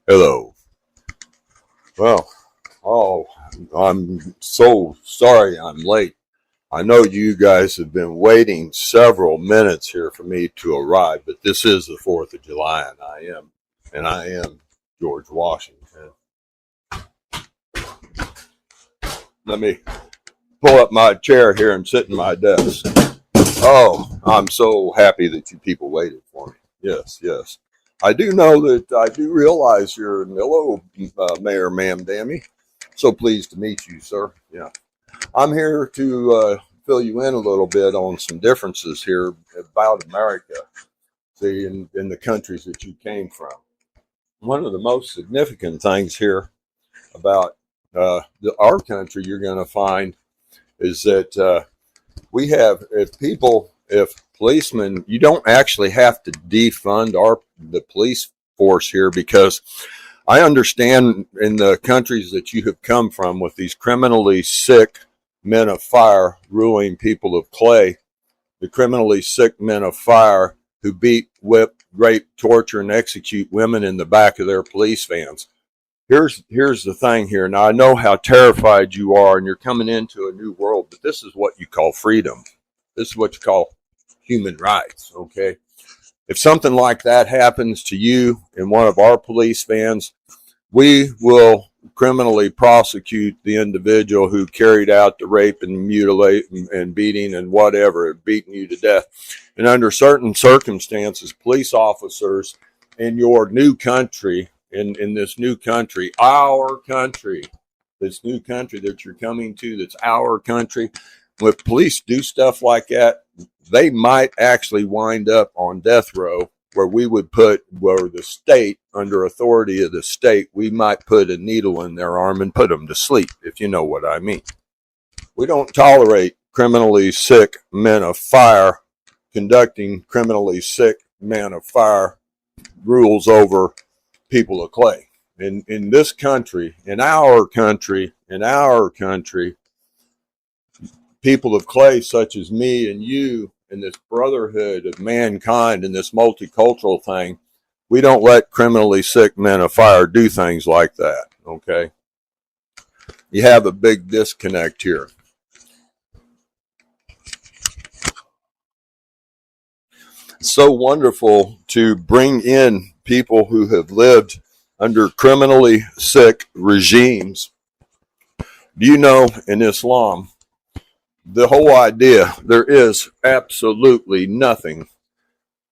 Hello. Well, oh, I'm so sorry I'm late. I know you guys have been waiting several minutes here for me to arrive, but this is the 4th of July, and I am George Washington. Let me pull up my chair here and sit in my desk. Oh, I'm so happy that you people waited for me. Yes, yes. I do know that I do realize you're hello, Mayor Ma'am Dammy. So pleased to meet you, sir. Yeah. I'm here to fill you in a little bit on some differences here about America, see, in the countries that you came from. One of the most significant things here about our country you're going to find is that we have, if policemen, you don't actually have to defund the police force here, because I understand in the countries that you have come from with these criminally sick men of fire ruling people of clay, the criminally sick men of fire who beat, whip, rape, torture, and execute women in the back of their police vans. Here's the thing here. Now, I know how terrified you are and you're coming into a new world, but this is what you call freedom. This is what you call human rights, okay? If something like that happens to you in one of our police vans, we will criminally prosecute the individual who carried out the rape and mutilate and beating and whatever, beating you to death. And under certain circumstances, police officers in your new country, in this new country, our country, this new country that you're coming to, that's our country, when police do stuff like that, they might actually wind up on death row, where the state, under authority of the state, we might put a needle in their arm and put them to sleep, if you know what I mean. We don't tolerate criminally sick men of fire conducting criminally sick men of fire rules over people of clay. In this country, in our country, people of clay such as me and you, in this brotherhood of mankind and this multicultural thing, we don't let criminally sick men of fire do things like that, okay? You have a big disconnect here. It's so wonderful to bring in people who have lived under criminally sick regimes. Do you know, in Islam, the whole idea, there is absolutely nothing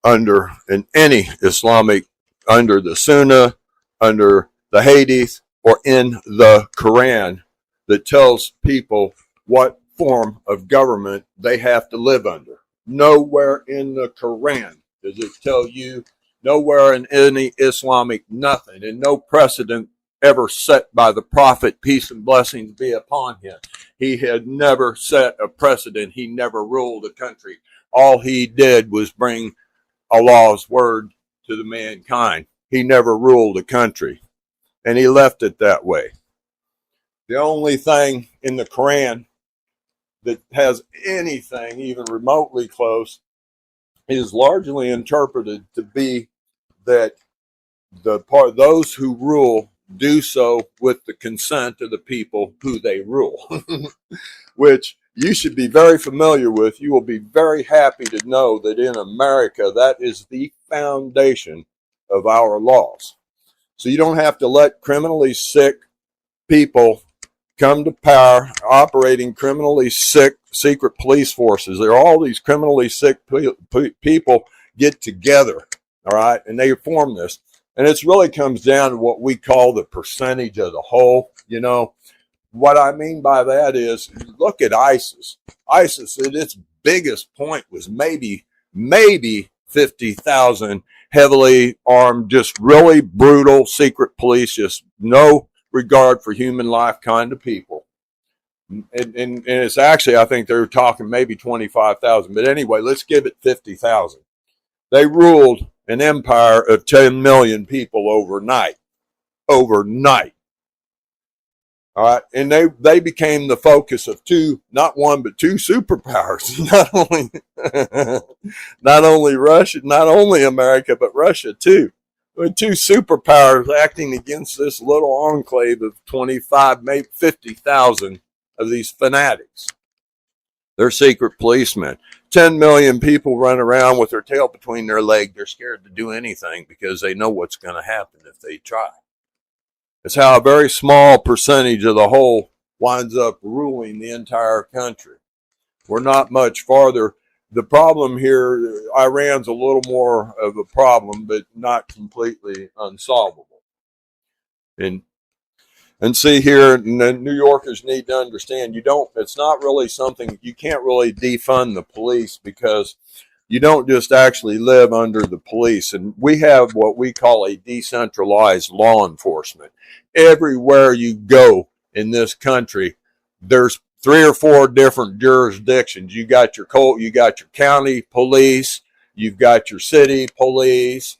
under any Islamic, under the Sunnah, under the Hadith, or in the Quran that tells people what form of government they have to live under. Nowhere in the Quran does it tell you, nowhere in any Islamic nothing, and no precedent ever set by the Prophet, peace and blessings be upon him. He had never set a precedent. He never ruled a country. All he did was bring Allah's word to the mankind. He never ruled a country, and he left it that way. The only thing in the Quran that has anything even remotely close is largely interpreted to be that those who rule do so with the consent of the people who they rule, which you should be very familiar with. You will be very happy to know that in America, that is the foundation of our laws. So you don't have to let criminally sick people come to power operating criminally sick secret police forces. There are all these criminally sick people get together, all right, and they form this. And it really comes down to what we call the percentage of the whole. You know, what I mean by that is, look at ISIS. ISIS at its biggest point was maybe 50,000 heavily armed, just really brutal secret police, just no regard for human life kind of people. And it's actually, I think they're talking maybe 25,000. But anyway, let's give it 50,000. They ruled an empire of 10 million people overnight. All right. And they became the focus of not one, but two superpowers. Not only Russia, not only America, but Russia too. with two superpowers acting against this little enclave of 25, maybe 50,000 of these fanatics. They're secret policemen. 10 million people run around with their tail between their legs. They're scared to do anything because they know what's going to happen if they try. It's how a very small percentage of the whole winds up ruling the entire country. We're not much farther. The problem here, Iran's a little more of a problem, but not completely unsolvable. And see here, and the New Yorkers need to understand, it's not really something, you can't really defund the police because you don't just actually live under the police. And we have what we call a decentralized law enforcement. Everywhere you go in this country, there's 3 or 4 different jurisdictions. You got your county police, you've got your city police,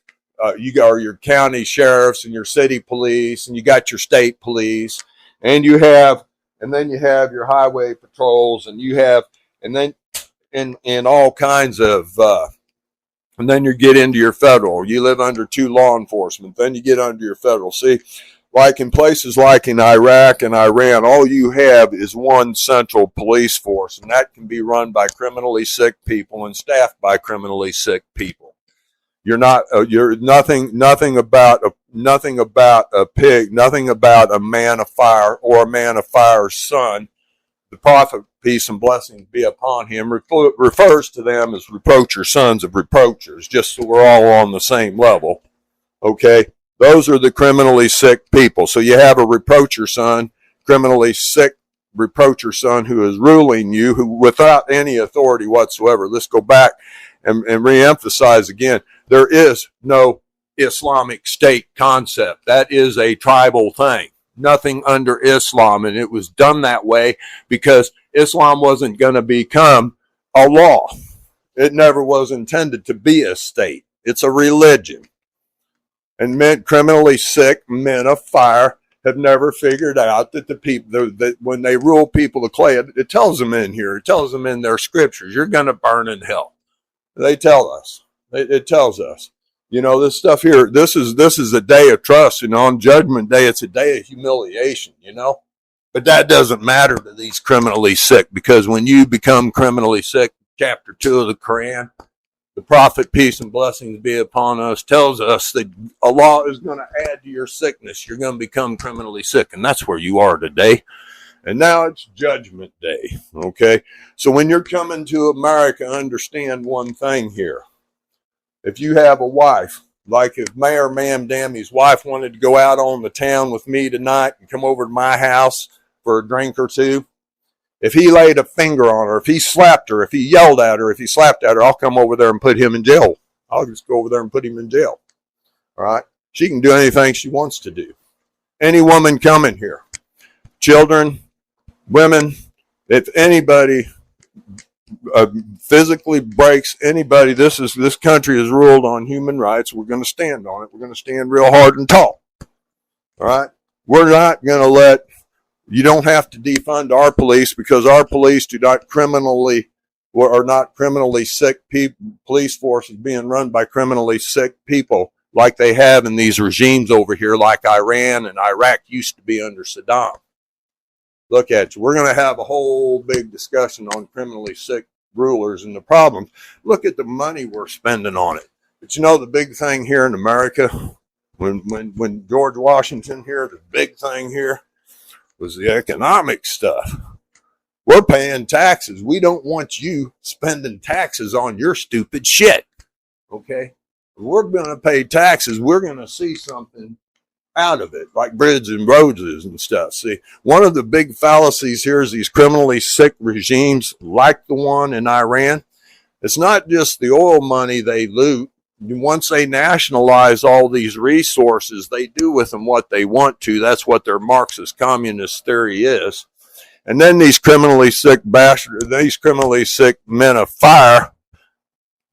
you got your county sheriffs and your city police, and you got your state police, and then you have your highway patrols, and then all kinds of, and then you get into your federal. You live under 2 law enforcement, then you get under your federal. See, like in places like in Iraq and Iran, all you have is one central police force, and that can be run by criminally sick people and staffed by criminally sick people. You're nothing about a pig, nothing about a man of fire or a man of fire's son. The prophet, peace and blessings be upon him, refers to them as reproachers, sons of reproachers, just so we're all on the same level. Okay? Those are the criminally sick people. So you have a reproacher son, criminally sick reproacher son who is ruling you, who without any authority whatsoever. Let's go back and reemphasize again. There is no Islamic State concept. That is a tribal thing. Nothing under Islam. And it was done that way because Islam wasn't going to become a law. It never was intended to be a state. It's a religion. And criminally sick men of fire have never figured out that that when they rule people to clay, it tells them in here, it tells them in their scriptures, you're going to burn in hell. They tell us. It tells us. This stuff here, this is a day of trust. On Judgment Day, it's a day of humiliation, But that doesn't matter to these criminally sick, because when you become criminally sick, chapter 2 of the Quran, the prophet, peace and blessings be upon us, tells us that Allah is going to add to your sickness. You're going to become criminally sick, and that's where you are today. And now it's Judgment Day, okay? So when you're coming to America, understand one thing here. If you have a wife, like if Mayor Ma'am Dammy's wife wanted to go out on the town with me tonight and come over to my house for a drink or two, if he laid a finger on her, if he slapped her, if he yelled at her, if he slapped at her, I'll come over there and put him in jail. I'll just go over there and put him in jail. All right? She can do anything she wants to do. Any woman coming here, children, women, if anybody physically breaks anybody, this country is ruled on human rights. We're going to stand on it. We're going to stand real hard and tall. All right? We're not going to you don't have to defund our police, because our police are not criminally sick people. Police force is being run by criminally sick people like they have in these regimes over here, like Iran and Iraq used to be under Saddam. Look at you. We're going to have a whole big discussion on criminally sick rulers and the problems. Look at the money we're spending on it. But the big thing here in America, when George Washington here, the big thing here was the economic stuff. We're paying taxes. We don't want you spending taxes on your stupid shit. Okay? If we're going to pay taxes, we're going to see something out of it, like bridges and roads and stuff. See, one of the big fallacies here is these criminally sick regimes like the one in Iran. It's not just the oil money they loot. Once they nationalize all these resources, they do with them what they want to. That's what their Marxist communist theory is. And then these criminally sick men of fire,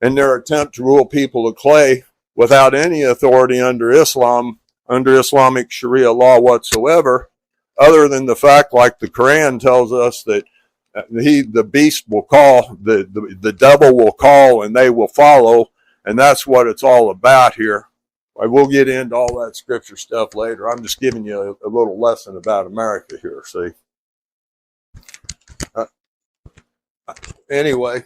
in their attempt to rule people to clay without any authority under Islam, under Islamic Sharia law whatsoever, other than the fact, like the Quran tells us, that the beast will call, the devil will call, and they will follow, and that's what it's all about here. I will get into all that scripture stuff later. I'm just giving you a little lesson about America here. See. Uh, anyway,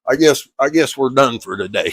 I guess we're done for today.